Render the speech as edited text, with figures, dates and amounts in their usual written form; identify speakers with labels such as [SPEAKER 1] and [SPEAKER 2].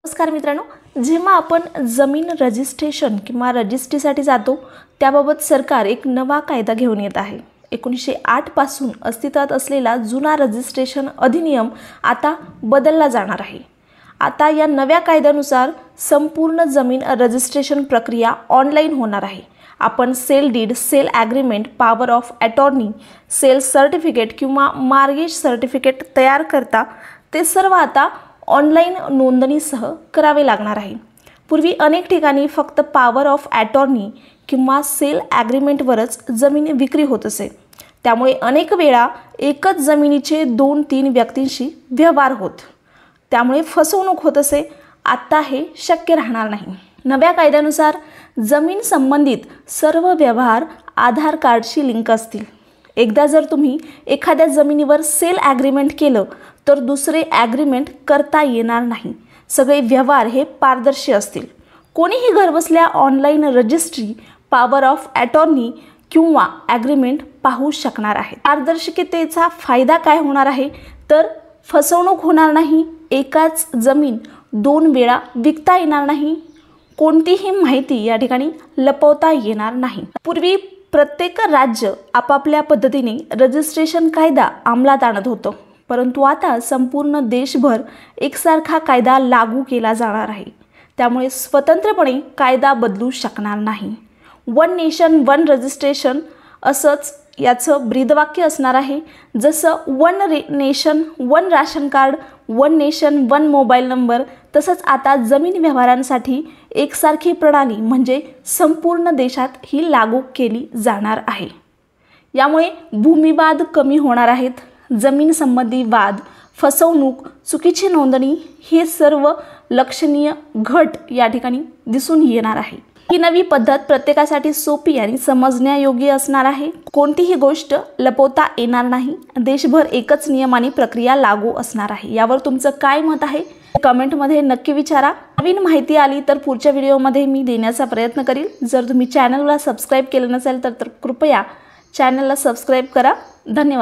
[SPEAKER 1] नमस्कार मित्रांनो, जेव्हा आपण जमीन रजिस्ट्रेशन किंवा रजिस्ट्रीसाठी जातो त्याबाबत सरकार एक नवा कायदा घेऊन येत आहे। 1908 पासून अस्तित्वात असलेला जुना रजिस्ट्रेशन अधिनियम आता बदलला जाणार आहे। आता या नव्या कायद्यानुसार संपूर्ण जमीन रजिस्ट्रेशन प्रक्रिया ऑनलाइन होणार आहे। आपण sale deed, sale agreement, power of attorney, sale certificate किंवा मॉर्गेज सर्टिफिकेट तयार करता ते सर्व आता ऑनलाइन नोंदणीसह करावे लागणार आहे। पूर्वी अनेक ठिकाणी फक्त पॉवर ऑफ अटॉर्नी किंवा सेल ॲग्रीमेंटवरच जमीन विक्री होत असे। त्यामुळे अनेक वेळा एकच जमिनीचे 2-3 व्यक्तींशी व्यवहार होत, त्यामुळे फसवणूक होत असे। आता हे शक्य राहणार नाही। नव्या कायद्यानुसार जमीन संबंधित सर्व व्यवहार आधार कार्डशी लिंक असतील। एकदा जर तुम्ही एखाद्या जमिनीवर सेल ॲग्रीमेंट केलं तर दुसरे ॲग्रीमेंट करता येणार नाही। सगळे व्यवहार हे पारदर्शी असतील। कोणीही घरबसल्या online registry, power of attorney किंवा ॲग्रीमेंट पाहू शकणार आहे। पारदर्शकतेचा फायदा काय होणार आहे तर फसवणूक होणार नाही, एकाच जमीन 2 वेळा विकता येणार नाही, कोणतीही माहिती या ठिकाणी लपवता येणार नाही। पूर्वी प्रत्येक राज्य आपापल्या पद्धतीने रजिस्ट्रेशन कायदा अंमलात आणत होतं, परंतु आता संपूर्ण देशभर एकसारखा कायदा लागू केला जाणार आहे। त्यामुळे स्वतंत्रपणे कायदा बदलू शकणार नाही। वन नेशन वन रजिस्ट्रेशन असंच याचं ब्रीदवाक्य असणार आहे। जसं one nation one ration card, one nation one mobile number, तसंच आता जमीन व्यवहारांसाठी एकसारखी प्रणाली म्हणजे संपूर्ण देशात ही लागू केली जाणार आहे। यामुळे भूमिवाद कमी होणार आहेत। जमीन संबंधी वाद, फसवणूक, चुकीची नोंदणी हे सर्व लक्षणीय घट या ठिकाणी दिसून येणार आहे। ही नवी पद्धत प्रत्येकासाठी सोपी आणि समजण्यायोग्य असणार आहे। कोणतीही गोष्ट लपवता येणार नाही। देशभर एकच नियम आणि प्रक्रिया लागू असणार आहे। यावर तुमचं काय मत आहे कमेंटमध्ये नक्की विचारा। नवीन माहिती आली तर पुढच्या व्हिडिओमध्ये मी देण्याचा प्रयत्न करील। जर तुम्ही चॅनलला सबस्क्राइब केलं नसेल तर कृपया चॅनलला सबस्क्राइब करा। धन्यवाद।